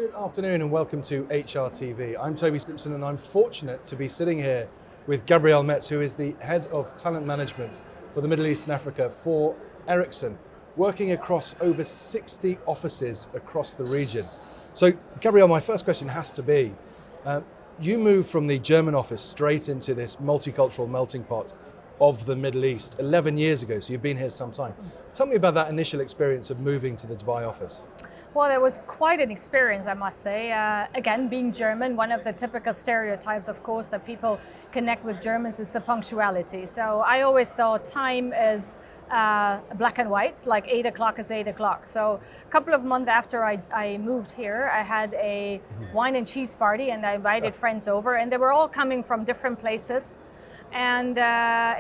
Good afternoon and welcome to HRTV. I'm Toby Simpson and I'm fortunate to be sitting here with Gabriele Metz, who is the Head of Talent Management for the Middle East and Africa for Ericcson, working across over 60 offices across the region. So Gabriele, my first question has to be, you moved from the German office straight into this multicultural melting pot of the Middle East 11 years ago, so you've been here some time. Tell me about that initial experience of moving to the Dubai office. Well, it was quite an experience, I must say. Again, being German, one of the typical stereotypes, of course, that people connect with Germans is the punctuality. So I always thought time is black and white, like 8 o'clock is 8 o'clock. So a couple of months after I moved here, I had a wine and cheese party and I invited friends over, and they were all coming from different places. And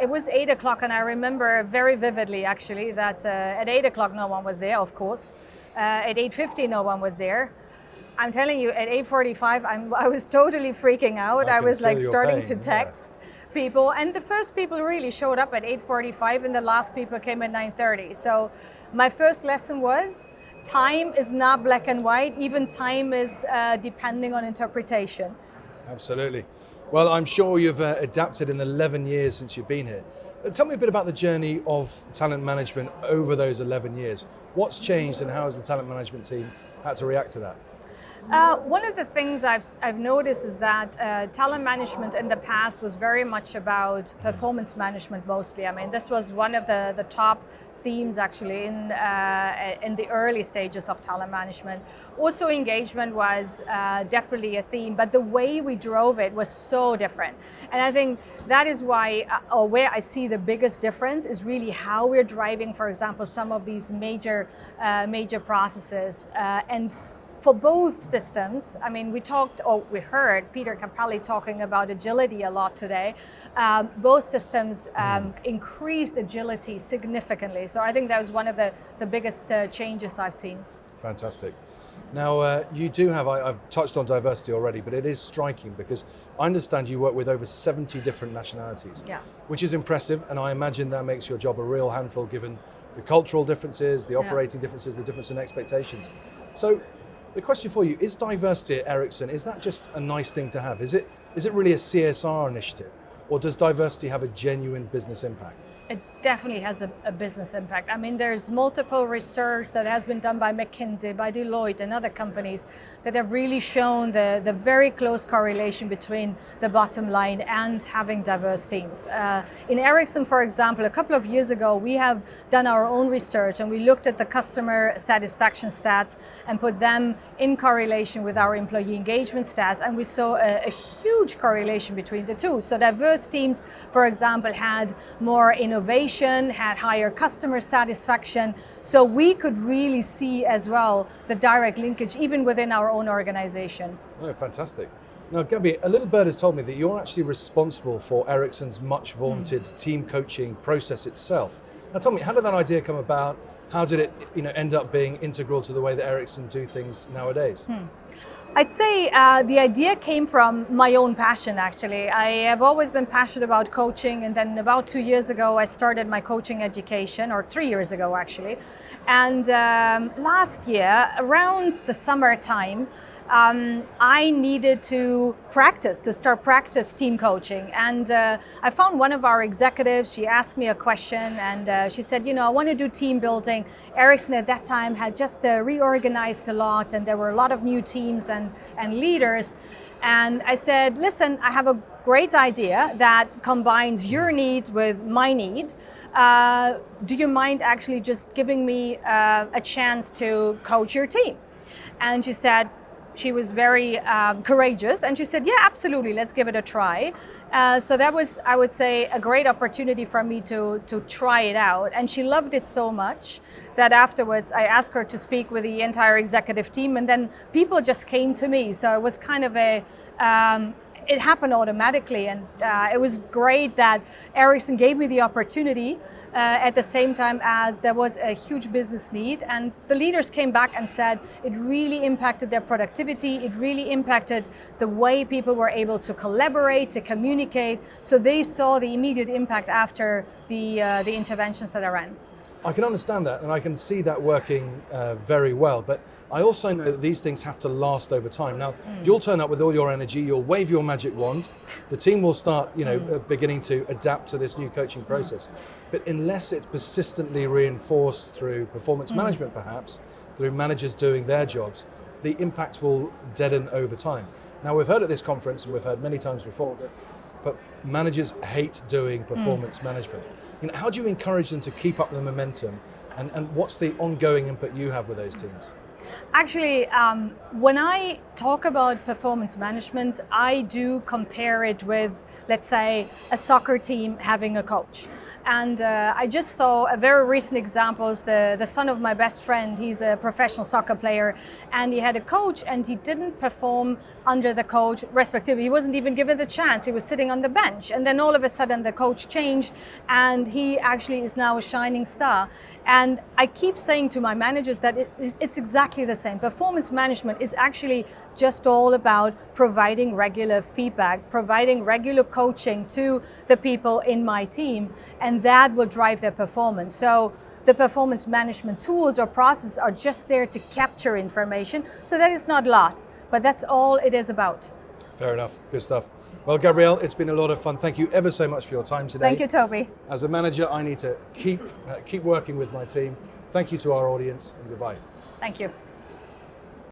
it was 8 o'clock, and I remember very vividly, actually, that at 8 o'clock no one was there, of course. At 8:50 no one was there. I'm telling you, at 8:45 I was totally freaking out. I was like starting to text people, and the first people really showed up at 8:45 and the last people came at 9:30. So my first lesson was time is not black and white, even time is depending on interpretation. Absolutely. Well, I'm sure you've adapted in the 11 years since you've been here. Tell me a bit about the journey of talent management over those 11 years. What's changed and how has the talent management team had to react to that? One of the things I've noticed is that talent management in the past was very much about performance management mostly. I mean, this was one of the top themes actually in the early stages of talent management. Also, engagement was definitely a theme, but the way we drove it was so different. And I think that is why, or where I see the biggest difference is really how we're driving, for example, some of these major processes. And for both systems, I mean, we heard Peter Capelli talking about agility a lot today. Both systems increased agility significantly. So I think that was one of the biggest changes I've seen. Fantastic. Now, you do have, I've touched on diversity already, but it is striking because I understand you work with over 70 different nationalities, which is impressive. And I imagine that makes your job a real handful given the cultural differences, the operating differences, the difference in expectations. So the question for you, is diversity at Ericcson, is that just a nice thing to have? Is it really a CSR initiative? Or does diversity have a genuine business impact? It definitely has a business impact. I mean, there's multiple research that has been done by McKinsey, by Deloitte and other companies that have really shown the very close correlation between the bottom line and having diverse teams. In Ericcson, for example, a couple of years ago, we have done our own research and we looked at the customer satisfaction stats and put them in correlation with our employee engagement stats, and we saw a huge correlation between the two. So diverse teams, for example, had more innovation, had higher customer satisfaction. So we could really see as well the direct linkage even within our own organization. Oh, fantastic. Now, Gabby, a little bird has told me that you're actually responsible for Ericsson's much vaunted team coaching process itself. Now, tell me, how did that idea come about? How did it end up being integral to the way that Ericcson do things nowadays? I'd say the idea came from my own passion, actually. I have always been passionate about coaching, and then about 2 years ago, I started my coaching education, or 3 years ago, actually. And last year, around the summertime, I needed to start practice team coaching. And I found one of our executives, she asked me a question and she said, I want to do team building. Ericcson at that time had just reorganized a lot and there were a lot of new teams and leaders. And I said, listen, I have a great idea that combines your need with my need. Do you mind actually just giving me a chance to coach your team? And she said, she was very courageous, and she said, yeah, absolutely, let's give it a try. So that was, I would say, a great opportunity for me to try it out. And she loved it so much that afterwards I asked her to speak with the entire executive team, and then people just came to me. So it was kind of it happened automatically, and it was great that Ericcson gave me the opportunity at the same time as there was a huge business need, and the leaders came back and said it really impacted their productivity, it really impacted the way people were able to collaborate, to communicate, so they saw the immediate impact after the interventions that I ran. I can understand that, and I can see that working very well, but I also know that these things have to last over time. Now, you'll turn up with all your energy, you'll wave your magic wand, the team will start, beginning to adapt to this new coaching process. But unless it's persistently reinforced through performance management, perhaps, through managers doing their jobs, the impact will deaden over time. Now, we've heard at this conference, and we've heard many times before, but managers hate doing performance management. How do you encourage them to keep up the momentum, and what's the ongoing input you have with those teams? Actually, when I talk about performance management, I do compare it with, let's say, a soccer team having a coach. And I just saw a very recent example. The son of my best friend, he's a professional soccer player, and he had a coach, and he didn't perform under the coach, respectively. He wasn't even given the chance. He was sitting on the bench. And then all of a sudden the coach changed, and he actually is now a shining star. And I keep saying to my managers that it's exactly the same. Performance management is actually just all about providing regular feedback, providing regular coaching to the people in my team, and that will drive their performance. So the performance management tools or processes are just there to capture information so that it's not lost. But that's all it is about. Fair enough. Good stuff. Well, Gabriele, it's been a lot of fun. Thank you ever so much for your time today. Thank you, Toby. As a manager, I need to keep working with my team. Thank you to our audience, and goodbye. Thank you.